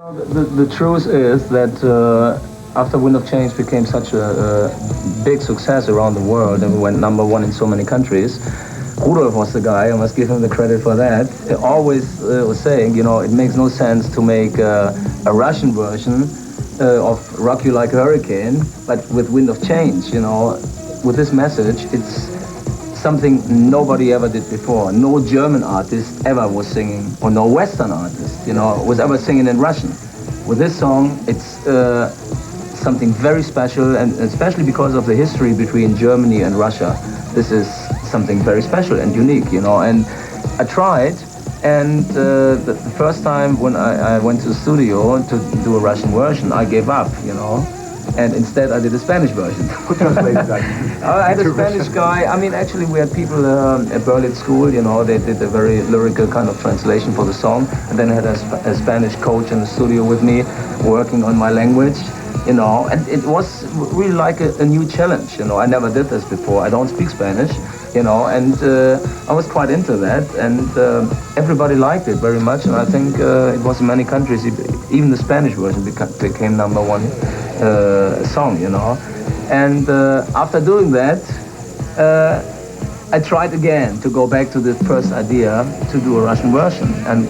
The truth is that after Wind of Change became such a big success around the world and we went #1 in so many countries, Rudolf was the guy, I must give him the credit for that, he always was saying, you know, it makes no sense to make a Russian version of Rock You Like a Hurricane, but with Wind of Change, you know, with this message, it's something nobody ever did before. No German artist ever was singing, or no Western artist, you know, was ever singing in Russian. With this song, it's something very special, and especially because of the history between Germany and Russia. This is something very special and unique, you know, and I tried, and the first time when I went to the studio to do a Russian version, I gave up, you know, and instead I did a Spanish version. Who translated that? I had a Spanish guy. I mean, actually we had people at Berlin School, you know, they did a very lyrical kind of translation for the song, and then I had a Spanish coach in the studio with me working on my language, you know, and it was really like a new challenge, you know. I never did this before. I don't speak Spanish, you know, and I was quite into that, and everybody liked it very much, and I think it was in many countries, even the Spanish version became #1 song, you know. And after doing that, I tried again to go back to the first idea to do a Russian version, and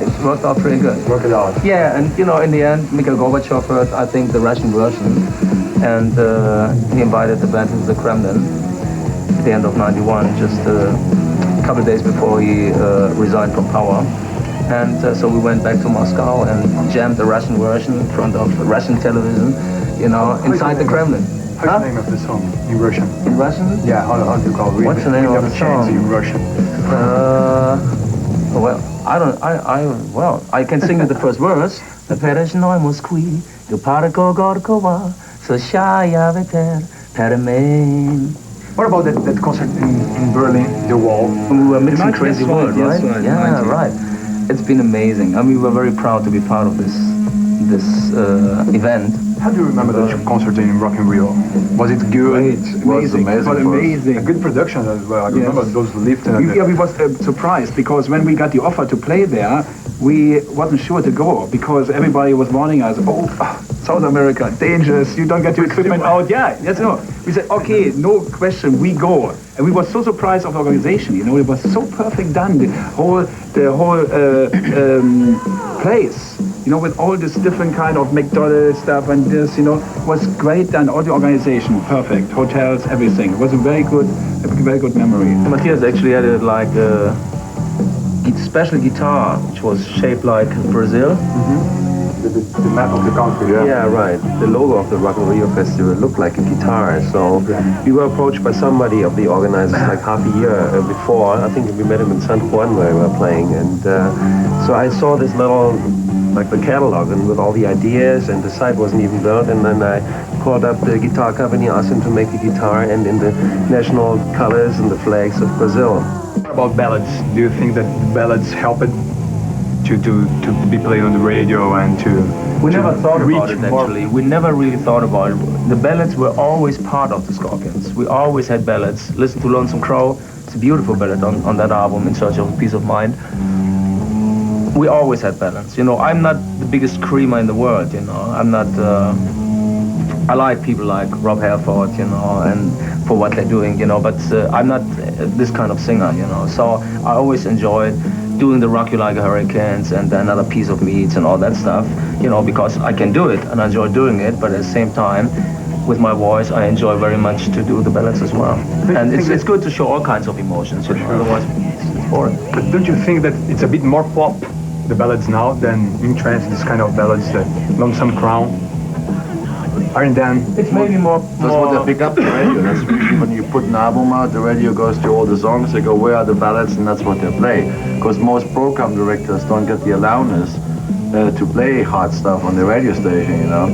it worked out pretty good. Work it out. Yeah, and you know, in the end, Mikhail Gorbachev heard, I think, the Russian version, and he invited the band into the Kremlin at the end of '91, just a couple of days before he resigned from power. And so we went back to Moscow and jammed the Russian version in front of Russian television, you know, inside the Kremlin. How's the name of the song in Russian? In Russian? Yeah, how do you call it? What's the name of the song? In Russian. Well, I can sing the first verse. What about that concert in Berlin, The Wall? We were mixing Crazy World, right? Yeah, right. It's been amazing. I mean, we were very proud to be part of this event. How do you remember the concert in Rock in Rio? Was it good? It was amazing. A good production as well. I remember those lifts. We was surprised because when we got the offer to play there, we wasn't sure to go because everybody was warning us, South America, dangerous, you don't get your equipment out. Yeah, that's no. We said, okay, no question, we go. And we were so surprised of the organization, you know, it was so perfect done, the whole place, you know, with all this different kind of McDonald's stuff and this, you know, was great done, all the organization, perfect, hotels, everything. It was a very good memory. Matthias actually had a special guitar, which was shaped like Brazil. Mm-hmm. The map of the country, yeah. Yeah, right. The logo of the Rock in Rio Festival looked like a guitar, so we were approached by somebody of the organizers like half a year before. I think we met him in San Juan where we were playing, and so I saw this little, like the catalog and with all the ideas, and the site wasn't even built, and then I called up the guitar company, asked him to make a guitar and in the national colors and the flags of Brazil. What about ballads? Do you think that ballads help it to be played on the radio and to We never thought about it, actually. We never really thought about it. The ballads were always part of the Scorpions. We always had ballads. Listen to Lonesome Crow. It's a beautiful ballad on that album, In Search of Peace of Mind. We always had ballads. You know, I'm not the biggest screamer in the world, you know. I'm not... I like people like Rob Halford, you know, and for what they're doing, you know, but I'm not this kind of singer, you know. So I always enjoyed doing the Rock You Like a Hurricanes and Another Piece of Meat and all that stuff, you know, because I can do it and I enjoy doing it, but at the same time, with my voice, I enjoy very much to do the ballads as well. And it's good to show all kinds of emotions, you know, otherwise it's boring. But don't you think that it's a bit more pop, the ballads now, than in trance, this kind of ballads, the Lonesome Crown? Aren't them? It's maybe more... That's what they pick up the radio. That's when you put an album out, the radio goes to all the songs, they go, where are the ballads, and that's what they play. Because most program directors don't get the allowance to play hard stuff on the radio station, you know.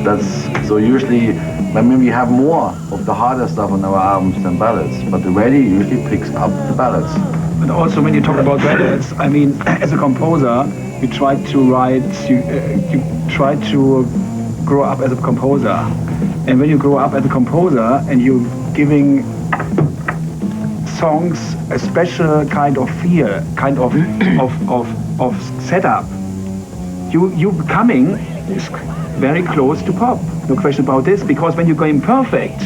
That's so usually, I mean, we have more of the harder stuff on our albums than ballads, but the radio usually picks up the ballads. But also when you talk about ballads, I mean, as a composer, you try to write, you try to grow up as a composer. And when you grow up as a composer and you're giving songs a special kind of feel, kind of setup, you becoming very close to pop. No question about this, because when you're going perfect,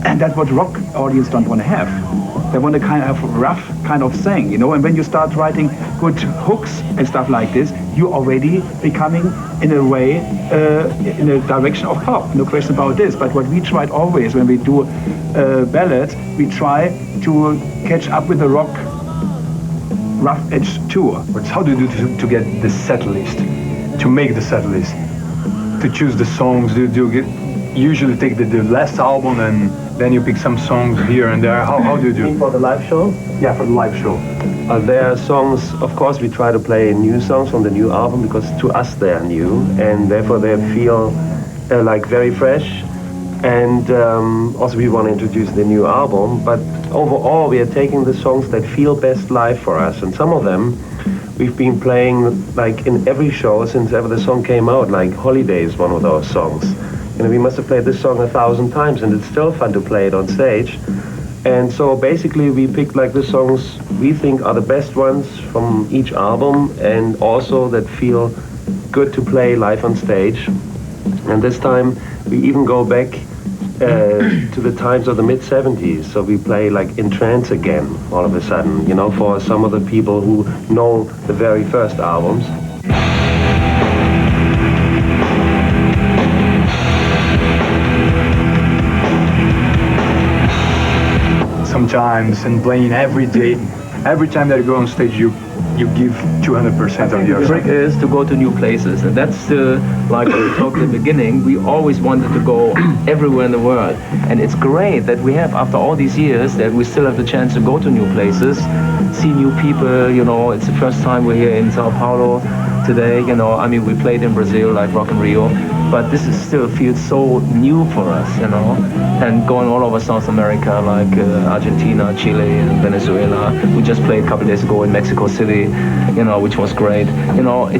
and that's what rock audience don't want to have. They want a kind of rough kind of thing, you know, and when you start writing good hooks and stuff like this, you're already becoming, in a way, in a direction of pop. No question about this. But what we tried always when we do ballads, we try to catch up with the rock rough edge tour. But how do you do to get the set list? To make the set list? To choose the songs? Do you usually take the last album and then you pick some songs here and there? How do you do? You mean for the live show? Yeah, for the live show. There are songs, of course, we try to play new songs from the new album because to us they are new and therefore they feel like very fresh. And also we want to introduce the new album, but overall we are taking the songs that feel best live for us, and some of them we've been playing like in every show since ever the song came out, like Holiday is one of those songs. You know, we must have played this song 1,000 times and it's still fun to play it on stage. And so basically we picked like the songs we think are the best ones from each album and also that feel good to play live on stage. And this time we even go back to the times of the mid-70s, so we play like In Trance again all of a sudden, you know, for some of the people who know the very first albums. Sometimes and playing every day, every time that you go on stage you give 200% of yourself. The trick is to go to new places, and that's like we talked at the beginning, we always wanted to go everywhere in the world, and it's great that we have, after all these years, that we still have the chance to go to new places, see new people, you know. It's the first time we're here in Sao Paulo today, you know. I mean, we played in Brazil, like Rock in Rio, but this is still feels so new for us, you know, and going all over South America, like Argentina, Chile, and Venezuela. We just played a couple days ago in Mexico City, you know, which was great. You know, I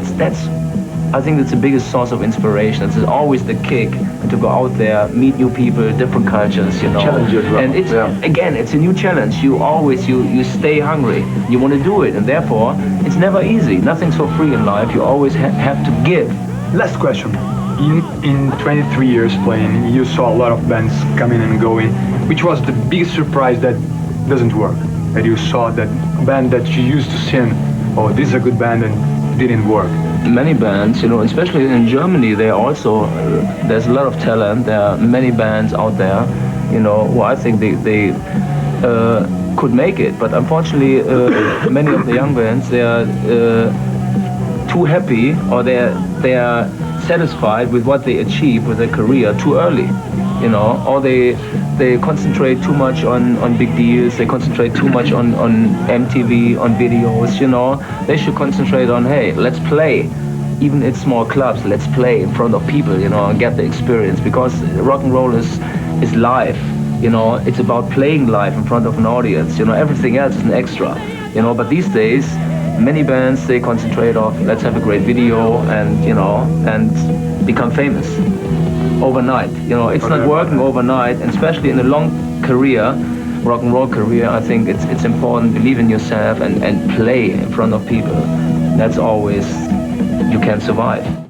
think that's the biggest source of inspiration. It's always the kick to go out there, meet new people, different cultures, you know. Challenge yourself. And it's, again, it's a new challenge. You always, you stay hungry. You want to do it, and therefore, it's never easy. Nothing's for free in life. You always have to give. Last question. In 23 years playing, you saw a lot of bands coming and going. Which was the biggest surprise that doesn't work? That you saw that band that you used to sing, oh, this is a good band, and didn't work? Many bands, you know, especially in Germany, there's a lot of talent. There are many bands out there, you know, who I think they could make it. But unfortunately, many of the young bands, they are too happy, or they are satisfied with what they achieve with their career too early, you know, or they concentrate too much on big deals, they concentrate too much on MTV, on videos, you know. They should concentrate on, hey, let's play, even in small clubs, let's play in front of people, you know, and get the experience, because rock and roll is live, you know. It's about playing live in front of an audience, you know. Everything else is an extra, you know. But these days, many bands, they concentrate on, let's have a great video and, you know, and become famous overnight. You know, it's not working overnight, and especially in a long career, rock and roll career, I think it's important, believe in yourself and play in front of people. That's always, you can survive.